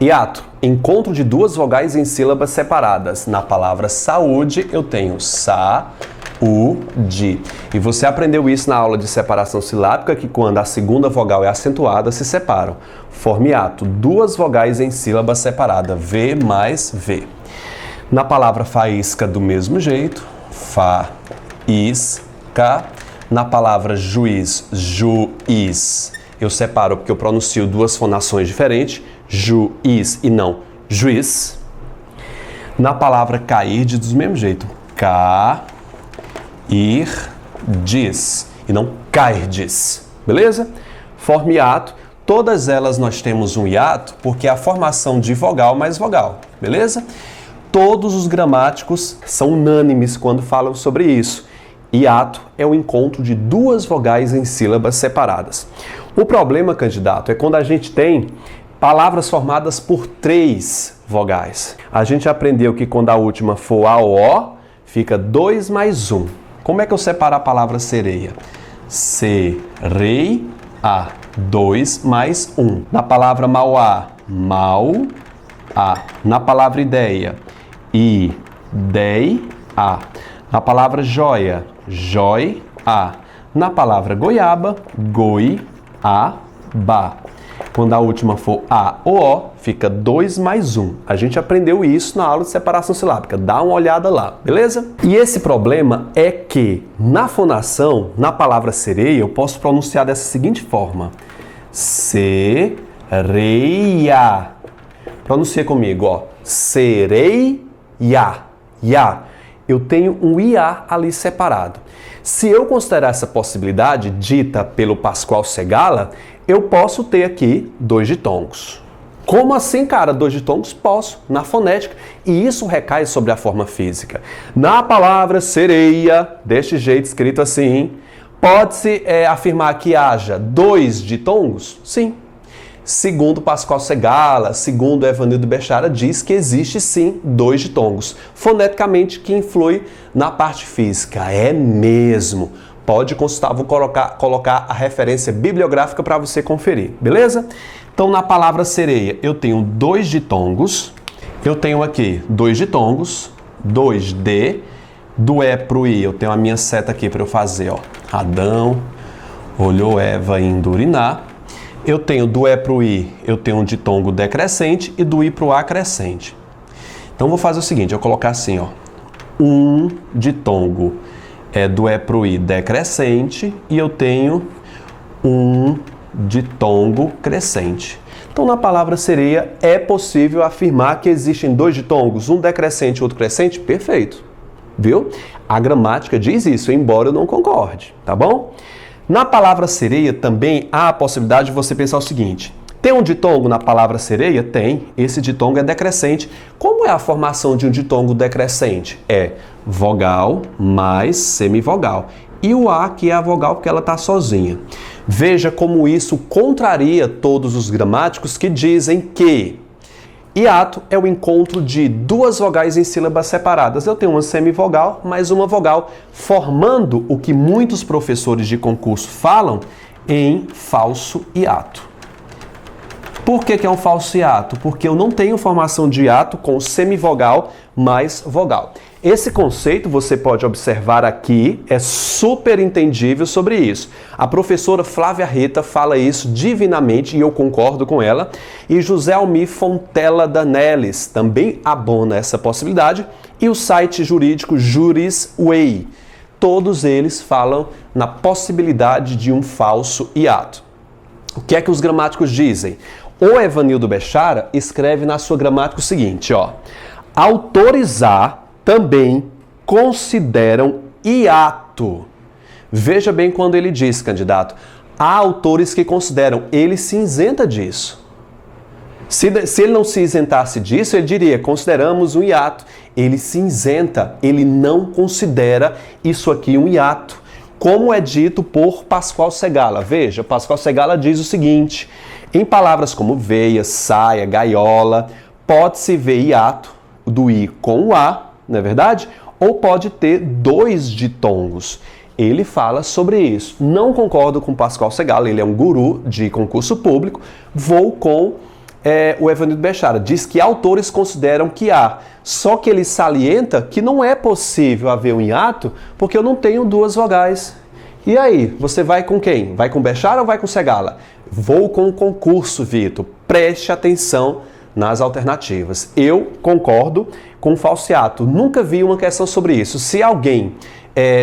Hiato, encontro de duas vogais em sílabas separadas. Na palavra saúde, eu tenho sa-u-de. E você aprendeu isso na aula de separação silábica, que quando a segunda vogal é acentuada, se separam. Forma hiato, duas vogais em sílaba separada. V mais V. Na palavra faísca, do mesmo jeito. Fa-is-ca. Na palavra juiz, juiz. Eu separo porque eu pronuncio duas fonações diferentes. Juiz e não juiz. Na palavra cair, do mesmo jeito. Ca-ir-diz e não cairdes. Beleza? Forma hiato. Todas elas nós temos um hiato porque é a formação de vogal mais vogal. Beleza? Todos os gramáticos são unânimes quando falam sobre isso. Hiato é o encontro de duas vogais em sílabas separadas. O problema, candidato, é quando a gente tem palavras formadas por três vogais. A gente aprendeu que quando a última for a o, fica 2 mais 1. Como é que eu separo a palavra sereia? Serei-a, 2 mais 1. Na palavra mauá, mau-a. Na palavra ideia, idei-a. Na palavra joia, jói-a. Na palavra goiaba, goi-a-ba. Quando a última for a ou o, fica 2 mais 1. A gente aprendeu isso na aula de separação silábica. Dá uma olhada lá, beleza? E esse problema é que, na fonação, na palavra sereia, eu posso pronunciar dessa seguinte forma. Sereia. Pronuncia comigo, ó. Sereia. Ya. Eu tenho um IA ali separado. Se eu considerar essa possibilidade, dita pelo Pascoal Segala, eu posso ter aqui 2 ditongos. Como assim, cara? 2 ditongos? Posso, na fonética. E isso recai sobre a forma física. Na palavra sereia, deste jeito, escrito assim, pode-se afirmar que haja 2 ditongos? Sim. Segundo Pascoal Segala, segundo Evanildo Bechara, diz que existe sim 2 ditongos, foneticamente, que influi na parte física. É mesmo. Pode consultar, vou colocar a referência bibliográfica para você conferir, beleza? Então, na palavra sereia, eu tenho 2 ditongos. Eu tenho aqui 2 ditongos, 2D. Do E pro I, eu tenho a minha seta aqui para eu fazer, ó. Adão olhou Eva indo urinar. Eu tenho do E pro I, eu tenho um ditongo decrescente e do I pro A crescente. Então, vou fazer o seguinte, eu vou colocar assim, ó. Um ditongo do E pro I decrescente e eu tenho um ditongo crescente. Então, na palavra sereia, é possível afirmar que existem 2 ditongos, um decrescente e outro crescente? Perfeito. Viu? A gramática diz isso, embora eu não concorde, tá bom? Na palavra sereia também há a possibilidade de você pensar o seguinte. Tem um ditongo na palavra sereia? Tem. Esse ditongo é decrescente. Como é a formação de um ditongo decrescente? É vogal mais semivogal. E o A, que é a vogal, porque ela está sozinha. Veja como isso contraria todos os gramáticos que dizem que hiato é o encontro de 2 vogais em sílabas separadas. Eu tenho uma semivogal mais uma vogal, formando o que muitos professores de concurso falam em falso hiato. Por que é um falso hiato? Porque eu não tenho formação de hiato com semivogal mais vogal. Esse conceito você pode observar aqui, é super entendível sobre isso. A professora Flávia Rita fala isso divinamente e eu concordo com ela. E José Almir Fontela Danelis também abona essa possibilidade. E o site jurídico Jurisway. Todos eles falam na possibilidade de um falso hiato. O que é que os gramáticos dizem? O Evanildo Bechara escreve na sua gramática o seguinte, ó. Autorizar também consideram hiato. Veja bem quando ele diz, candidato, há autores que consideram, ele se isenta disso. Se ele não se isentasse disso, ele diria, consideramos um hiato. Ele se isenta, ele não considera isso aqui um hiato. Como é dito por Pascoal Segala. Veja, Pascoal Segala diz o seguinte, em palavras como veia, saia, gaiola, pode-se ver hiato do I com o A, não é verdade? Ou pode ter 2 ditongos. Ele fala sobre isso. Não concordo com Pascoal Segala, ele é um guru de concurso público. Vou com o Evanildo Bechara. Diz que autores consideram que há. Só que ele salienta que não é possível haver um hiato porque eu não tenho duas vogais. E aí, você vai com quem? Vai com Bechara ou vai com Segala? Vou com o concurso, Vitor. Preste atenção nas alternativas. Eu concordo com o falso hiato. Nunca vi uma questão sobre isso. Se alguém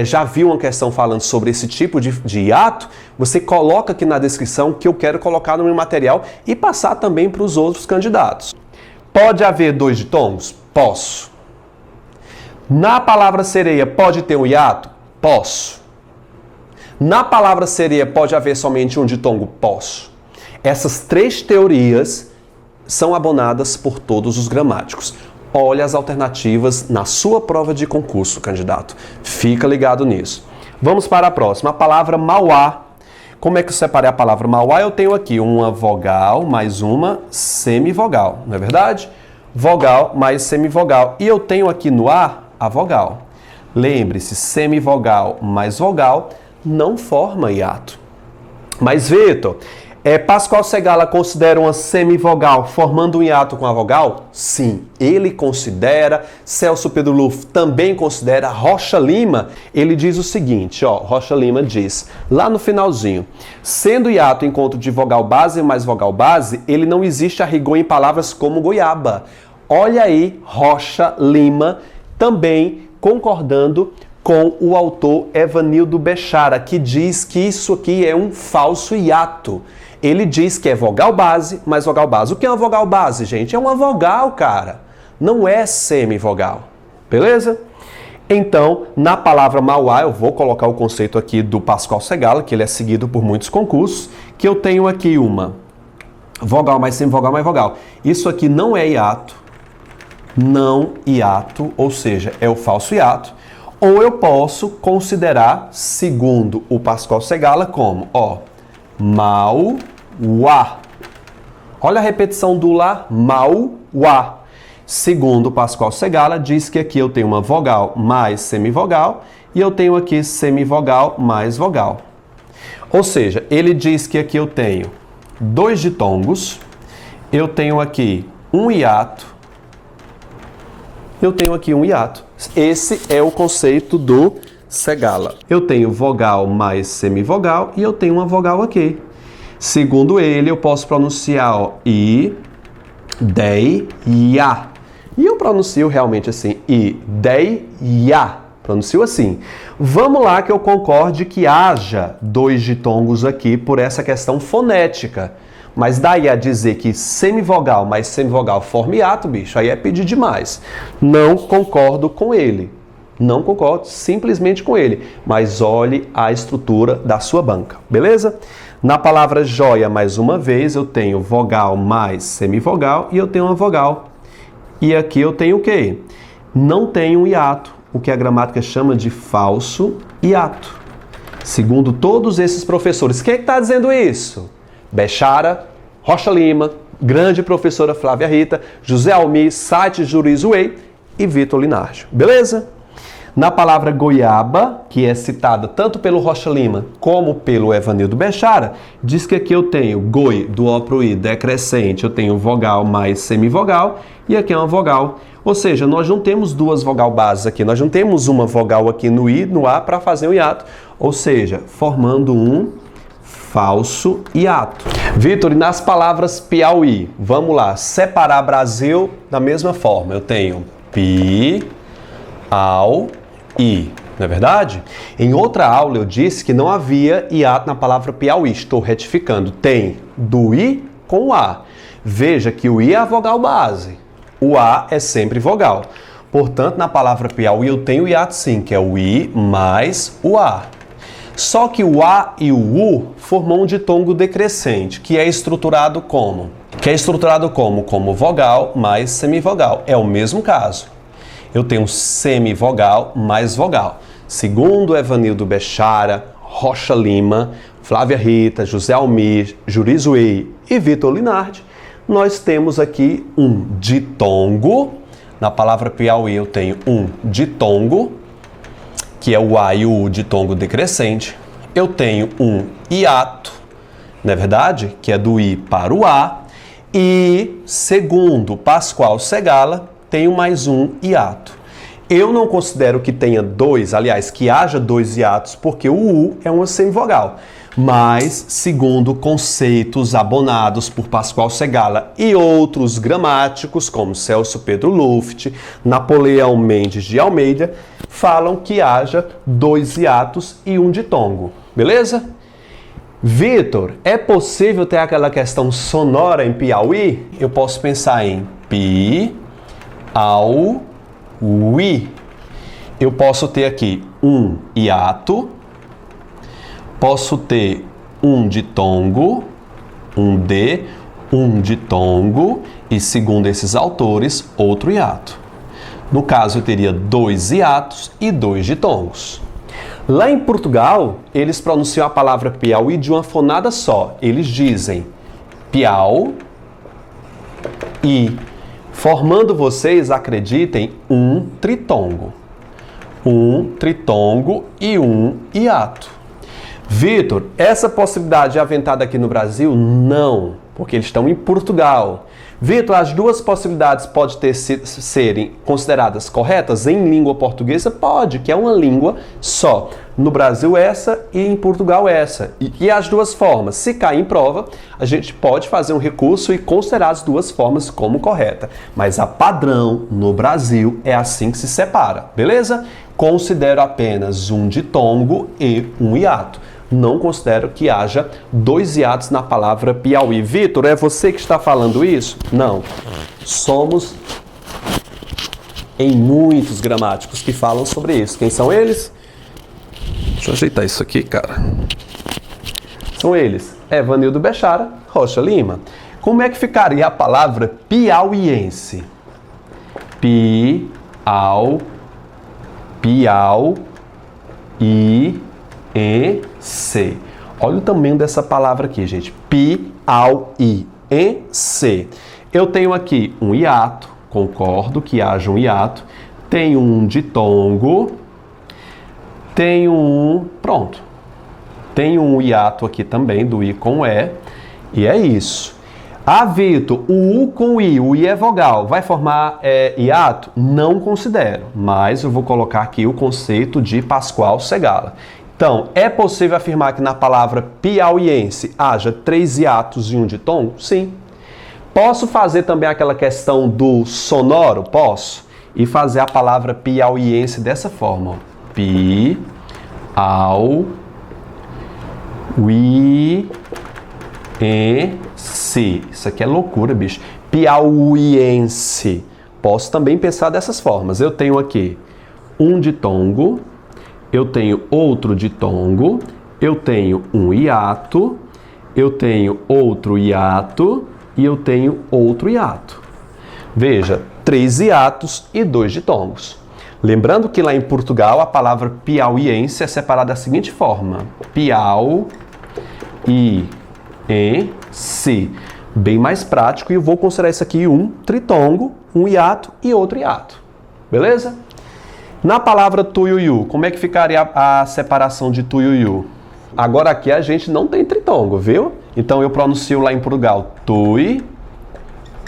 já viu uma questão falando sobre esse tipo de hiato, você coloca aqui na descrição que eu quero colocar no meu material e passar também para os outros candidatos. Pode haver dois ditongos? Posso. Na palavra sereia pode ter um hiato? Posso. Na palavra sereia pode haver somente um ditongo? Posso. Essas três teorias são abonadas por todos os gramáticos. Olhe as alternativas na sua prova de concurso, candidato. Fica ligado nisso. Vamos para a próxima. A palavra mauá. Como é que eu separei a palavra mauá? Eu tenho aqui uma vogal mais uma semivogal, não é verdade? Vogal mais semivogal. E eu tenho aqui no A a vogal. Lembre-se, semivogal mais vogal não forma hiato. Mas, Vitor, Pascoal Segala considera uma semivogal formando um hiato com a vogal? Sim, ele considera. Celso Pedro Lufo também considera. Rocha Lima, ele diz o seguinte, Rocha Lima diz, lá no finalzinho, sendo hiato encontro de vogal base mais vogal base, ele não existe a rigor em palavras como goiaba. Olha aí, Rocha Lima também concordando com o autor Evanildo Bechara, que diz que isso aqui é um falso hiato. Ele diz que é vogal base mais vogal base. O que é uma vogal base, gente? É uma vogal, cara. Não é semivogal. Beleza? Então, na palavra mauá, eu vou colocar o conceito aqui do Pascoal Segala, que ele é seguido por muitos concursos, que eu tenho aqui uma vogal mais semivogal mais vogal. Isso aqui não é hiato, ou seja, é o falso hiato. Ou eu posso considerar, segundo o Pascoal Segala, como, mauá. Olha a repetição do lá, mauá. Segundo o Pascoal Segala, diz que aqui eu tenho uma vogal mais semivogal e eu tenho aqui semivogal mais vogal. Ou seja, ele diz que aqui eu tenho dois ditongos, eu tenho aqui um hiato, eu tenho aqui um hiato. Esse é o conceito do Segala. Eu tenho vogal mais semivogal e eu tenho uma vogal aqui. Segundo ele, eu posso pronunciar i, dei, ya. E eu pronuncio realmente assim, i, dei, ya. Pronuncio assim. Vamos lá que eu concorde que haja dois ditongos aqui por essa questão fonética. Mas daí a dizer que semivogal mais semivogal forma hiato, bicho, aí é pedir demais. Não concordo com ele. Não concordo simplesmente com ele. Mas olhe a estrutura da sua banca, beleza? Na palavra joia, mais uma vez, eu tenho vogal mais semivogal e eu tenho uma vogal. E aqui eu tenho o quê? Não tenho um hiato, o que a gramática chama de falso hiato. Segundo todos esses professores. Quem é que está dizendo isso? Bechara, Rocha Lima, grande professora Flávia Rita, José Almir, site Jurisway e Vitor Linardi. Beleza? Na palavra goiaba, que é citada tanto pelo Rocha Lima como pelo Evanildo Bechara, diz que aqui eu tenho goi, do O pro I, decrescente, eu tenho vogal mais semivogal e aqui é uma vogal. Ou seja, nós não temos duas vogal bases aqui, nós não temos uma vogal aqui no I, no A, para fazer o hiato. Ou seja, formando um falso hiato. Vitor, e nas palavras Piauí? Vamos lá, separar Brasil da mesma forma. Eu tenho pi, au, i. Não é verdade? Em outra aula eu disse que não havia hiato na palavra Piauí. Estou retificando. Tem do i com o a. Veja que o i é a vogal base. O a é sempre vogal. Portanto, na palavra Piauí eu tenho hiato sim, que é o i mais o a. Só que o A e o U formam um ditongo decrescente, que é estruturado como? Como vogal mais semivogal. É o mesmo caso. Eu tenho semivogal mais vogal. Segundo Evanildo Bechara, Rocha Lima, Flávia Rita, José Almir, Jurisway e Vitor Linardi, nós temos aqui um ditongo. Na palavra Piauí eu tenho um ditongo, que é o A e o U ditongo decrescente. Eu tenho um hiato, não é verdade? Que é do I para o A. E, segundo Pascoal Segala, tenho mais um hiato. Eu não considero que tenha dois, aliás, que haja dois hiatos, porque o U é uma semivogal. Mas, segundo conceitos abonados por Pascoal Segala e outros gramáticos, como Celso Pedro Luft, Napoleão Mendes de Almeida, falam que haja dois hiatos e um ditongo. Beleza? Vitor, é possível ter aquela questão sonora em Piauí? Eu posso pensar em pi, au, ui. Eu posso ter aqui um hiato, posso ter um ditongo, um D, um ditongo e, segundo esses autores, outro hiato. No caso, eu teria dois hiatos e dois ditongos. Lá em Portugal, eles pronunciam a palavra Piauí de uma fonada só. Eles dizem piau e, formando, vocês acreditem, um tritongo. Um tritongo e um hiato. Vitor, essa possibilidade é aventada aqui no Brasil? Não, porque eles estão em Portugal. Vitor, as duas possibilidades podem serem consideradas corretas em língua portuguesa? Pode, que é uma língua só. No Brasil essa e em Portugal essa. E as duas formas, se cair em prova, a gente pode fazer um recurso e considerar as duas formas como correta. Mas a padrão no Brasil é assim que se separa, beleza? Considero apenas um ditongo e um hiato. Não considero que haja dois hiatos na palavra Piauí. Vitor, é você que está falando isso? Não. Somos em muitos gramáticos que falam sobre isso. Quem são eles? Deixa eu ajeitar isso aqui, cara. São eles: Evanildo Bechara, Rocha Lima. Como é que ficaria a palavra piauiense? Piau, i, e-C. Olha o tamanho dessa palavra aqui, gente. Piauiense. Eu tenho aqui um hiato, concordo que haja um hiato. Tenho um ditongo. Tenho um... Pronto. Tenho um hiato aqui também, do I com E. E é isso. Ah, Vitor, o U com I, o I é vogal, vai formar hiato? Não considero, mas eu vou colocar aqui o conceito de Pascoal Segala. Então, é possível afirmar que na palavra piauiense haja três hiatos e um ditongo? Sim. Posso fazer também aquela questão do sonoro? Posso. E fazer a palavra piauiense dessa forma. Ó. Pi, au, ui, e, se. Isso aqui é loucura, bicho. Piauiense. Posso também pensar dessas formas. Eu tenho aqui um ditongo, eu tenho outro ditongo, eu tenho um hiato, eu tenho outro hiato e eu tenho outro hiato. Veja, três hiatos e dois ditongos. Lembrando que lá em Portugal a palavra piauiense é separada da seguinte forma: piau, i, e, se. Bem mais prático, e eu vou considerar isso aqui um tritongo, um hiato e outro hiato. Beleza? Na palavra tuiuiu, como é que ficaria a separação de tuiuiu? Agora aqui a gente não tem tritongo, viu? Então eu pronuncio lá em Portugal tui,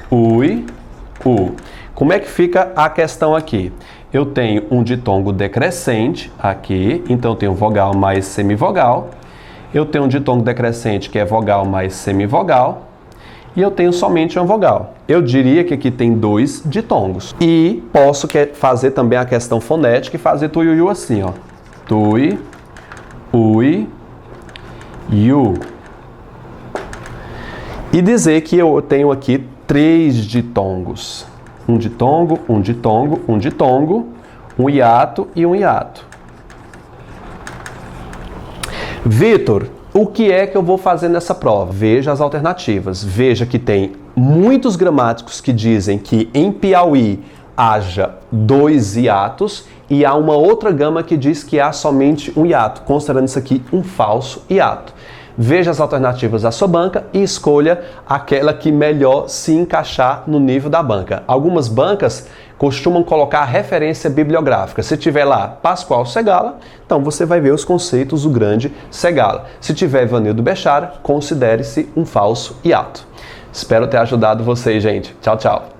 ui, u. Como é que fica a questão aqui? Eu tenho um ditongo decrescente aqui, então eu tenho vogal mais semivogal. Eu tenho um ditongo decrescente que é vogal mais semivogal. E eu tenho somente uma vogal. Eu diria que aqui tem dois ditongos. E posso fazer também a questão fonética e fazer tuiuiu assim, ó. Tui, ui, iu. E dizer que eu tenho aqui três ditongos. Um ditongo, um ditongo, um ditongo, um hiato e um hiato. Vitor, o que é que eu vou fazer nessa prova? Veja as alternativas. Veja que tem muitos gramáticos que dizem que em Piauí haja dois hiatos e há uma outra gama que diz que há somente um hiato, considerando isso aqui um falso hiato. Veja as alternativas da sua banca e escolha aquela que melhor se encaixar no nível da banca. Algumas bancas costumam colocar referência bibliográfica. Se tiver lá Pascoal Segala, então você vai ver os conceitos do grande Segala. Se tiver Evanildo Bechara, considere-se um falso hiato. Espero ter ajudado vocês, gente. Tchau, tchau.